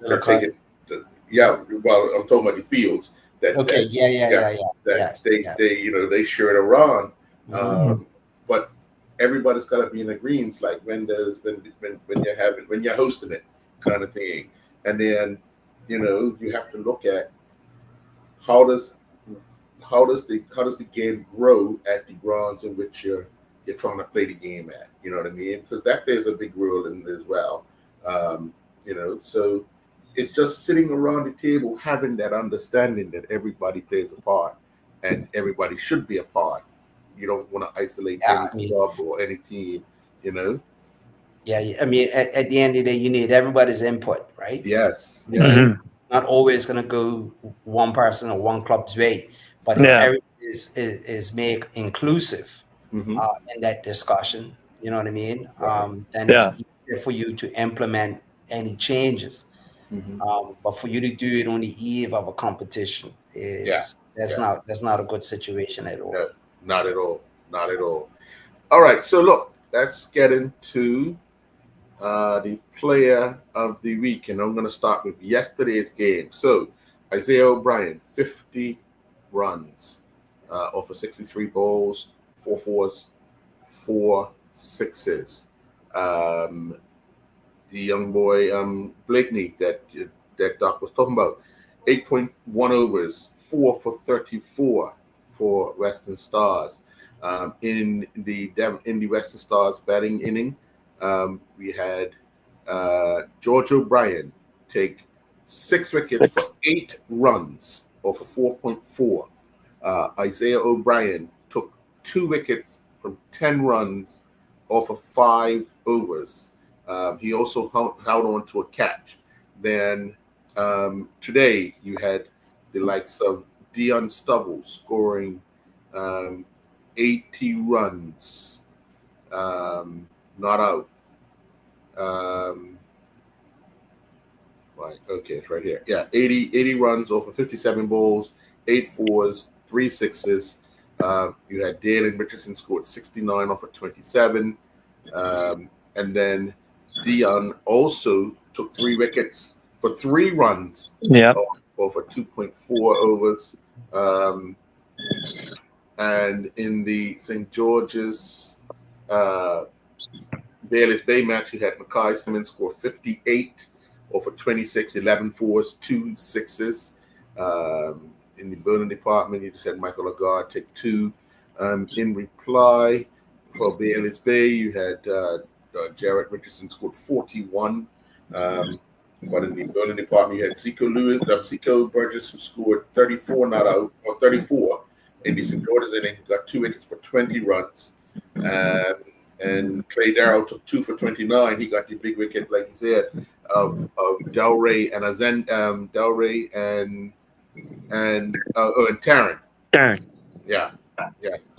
they're taking. Well, I'm talking about the fields. Okay. Yeah. That Yes. they share it around. Mhm. But everybody's got to be in agreement, like when you're hosting it, kind of thing. And then you have to look at how does the game grow at the grounds in which you're trying to play the game at. You know what I mean? Because that plays a big role in it as well. So it's just sitting around the table having that understanding that everybody plays a part and everybody should be a part. You don't want to isolate any club or any team, Yeah, I mean, at the end of the day, you need everybody's input, right? Yes. Not always going to go one person or one club's way, but if everybody is made inclusive in that discussion, you know what I mean? Then it's easier for you to implement any changes. But for you to do it on the eve of a competition that's not a good situation at all. No, not at all. Not at all. All right. So look, let's get into the player of the week, and I'm going to start with yesterday's game. So, Isaiah O'Brien, 50 runs off of 63 balls, 4 fours, 4 sixes. The young boy Blakeney that Doc was talking about, 8.1 overs, 4 for 34 for Western Stars. In the Western Stars batting inning, we had George O'Brien take 6 wickets for 8 runs off of 4.4. Isaiah O'Brien took 2 wickets from 10 runs off of 5 overs. He also held on to a catch. Then today you had the likes of Dion Stubble scoring 80 runs, not out. Right, okay, it's right here. Yeah, 80 runs off of 57 balls, 8 fours, 3 sixes. You had Dalen Richardson scored 69 off of 27. And then Dion also took 3 wickets for 3 runs off of 2.4 overs. And in the St. George's Bayless Bay match, you had Mackay Simmons score 58 off of 26, 11 fours, 2 sixes. In the bowling department, you just had Michael Lagarde take 2. In reply for Bayless Bay, you had Jarrett Richardson scored 41. But in the bowling department, you had Zico Burgess, who scored 34 not out, or 34 in the St. George's inning, got 2 wickets for 20 runs. And Clay Darrow took 2 for 29. He got the big wicket, like you said, of Delray and Delray and Taryn. Darn. Yeah.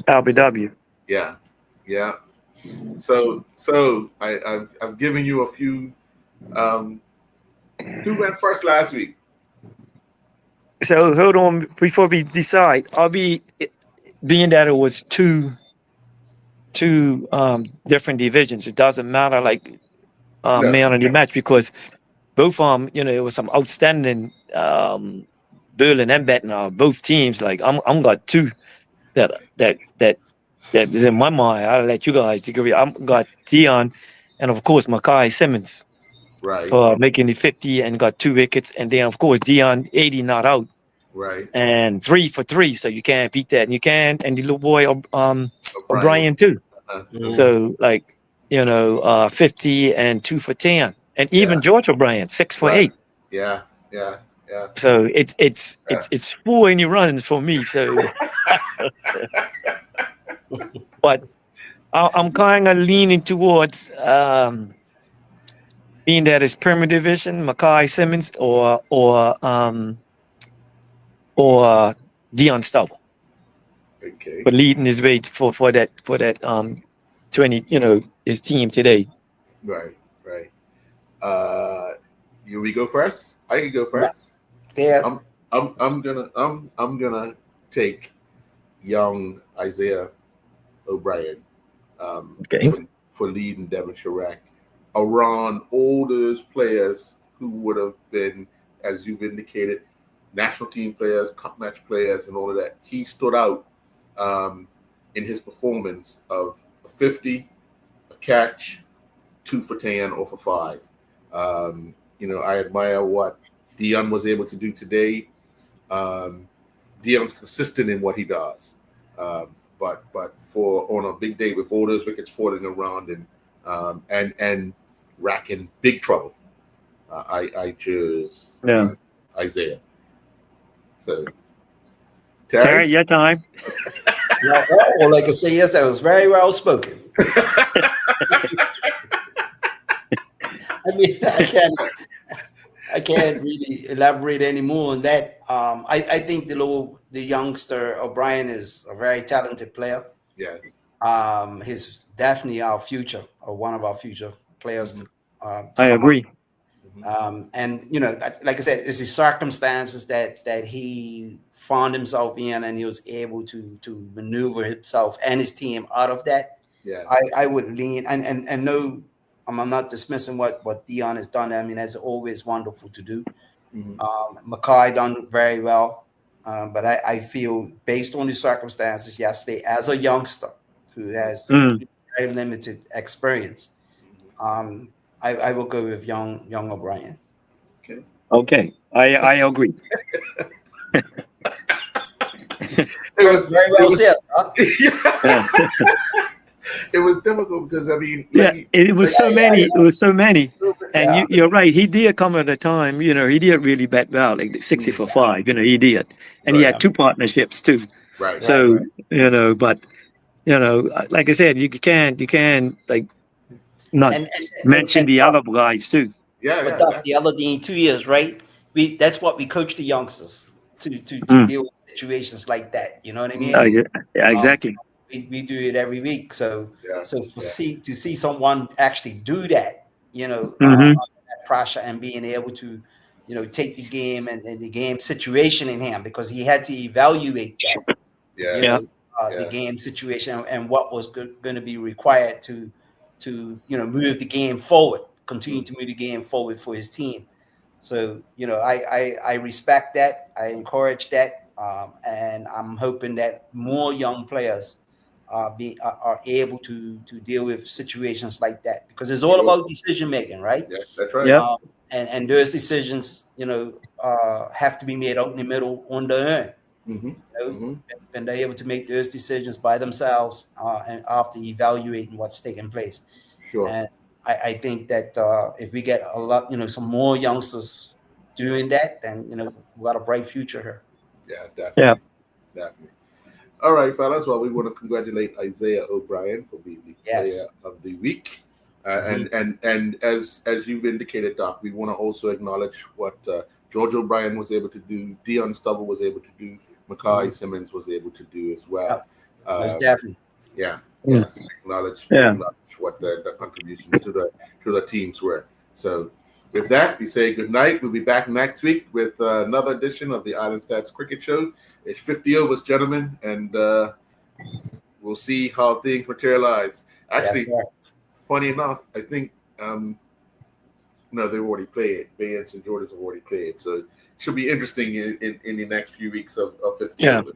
LBW. Yeah. So I've given you a few. Who went first last week? So hold on before we decide. I'll be being that it was two different divisions. It doesn't matter man of the match, because both it was some outstanding bowling and batting both teams. Like I'm got 2 that is in my mind. I'll let you guys agree. I'm got Dion and of course Mackay Simmons. Right. For making the 50 and got 2 wickets, and then of course Dion 80 not out. Right. And 3 for 3, so you can't beat that. And you can, and the little boy O'Brien too. So 50 and 2 for 10, and even George O'Brien 6 for 8. Yeah. So it's 4 any runs for me. So, but I'm kind of leaning towards being that it's Premier Division, Mackay Simmons or Dion Stubble. Okay. But leading his way for that 20, his team today. Right. You we go first? I can go first. Yeah. I'm gonna take young Isaiah O'Brien for leading Devon Chirac around all those players who would have been, as you've indicated, national team players, cup match players, and all of that. He stood out in his performance of a 50, a catch, 2 for 10, or for 5. I admire what Dion was able to do today. Dion's consistent in what he does, but for on a big day with all those wickets falling around and racking big trouble, I choose Isaiah. So, Terry, your time. All I can say is that was very well spoken. I mean, I can't really elaborate any more on that. I think the youngster O'Brien is a very talented player. Yes. He's definitely our future, or one of our future players. I agree. And like I said, it's the circumstances that he found himself in, and he was able to maneuver himself and his team out of that. Yeah. I would lean and no I'm not dismissing what Dion has done. I mean, that's always wonderful to do. Mhm. Makai done very well, but I feel based on the circumstances yesterday, as a youngster who has very limited experience, I will go with young O'Brien. Okay, I agree. It was Very well said. Huh? Yeah. It was difficult because I mean, Yeah, like, it was so many. It was so many. And Yeah. you're right. He did come at a time, he did really bat well, like 60 for 5, he did. And he Right. had 2 partnerships too. right. So, but, like I said, you can like not And mention and the other guys too. Yeah, but yeah, Doc, the other thing too is right. That's what we coach the youngsters to deal with situations like that. You know what I mean? Yeah, exactly. We do it every week. So yeah. so to see someone actually do that, under that pressure and being able to, take the game and the game situation in hand, because he had to evaluate that, Yeah. the game situation and what was going to be required to move the game forward, continue to move the game forward for his team. So I respect that, I encourage that, and I'm hoping that more young players are able to deal with situations like that, because it's all about decision making, right? Yeah, that's right. Yeah. And those decisions, have to be made out in the middle on their own. And they're able to make those decisions by themselves, and after evaluating what's taking place. Sure. And I think that if we get a lot, some more youngsters doing that, then we've got a bright future here. Yeah, definitely. Definitely. All right, fellas. Well, we want to congratulate Isaiah O'Brien for being the player of the week. And as you've indicated, Doc, we want to also acknowledge what George O'Brien was able to do, Dion Stubble was able to do, Makai Simmons was able to do as well. Most definitely. Yeah. Mm. Acknowledge Yeah. what the contributions to the teams were. So with that, we say good night. We'll be back next week with another edition of the Island Stats Cricket Show. It's 50 overs, gentlemen, and we'll see how things materialize. Actually, funny enough, I think they've already played. Bay and St. George's have already played, so it should be interesting in the next few weeks of 50 overs.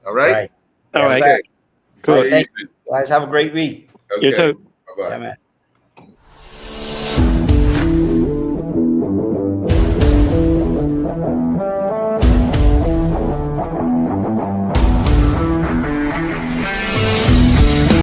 All right? All right. Yes, Cool. Thank you guys. Have a great week. Okay. You too. Bye-bye. Yeah, man.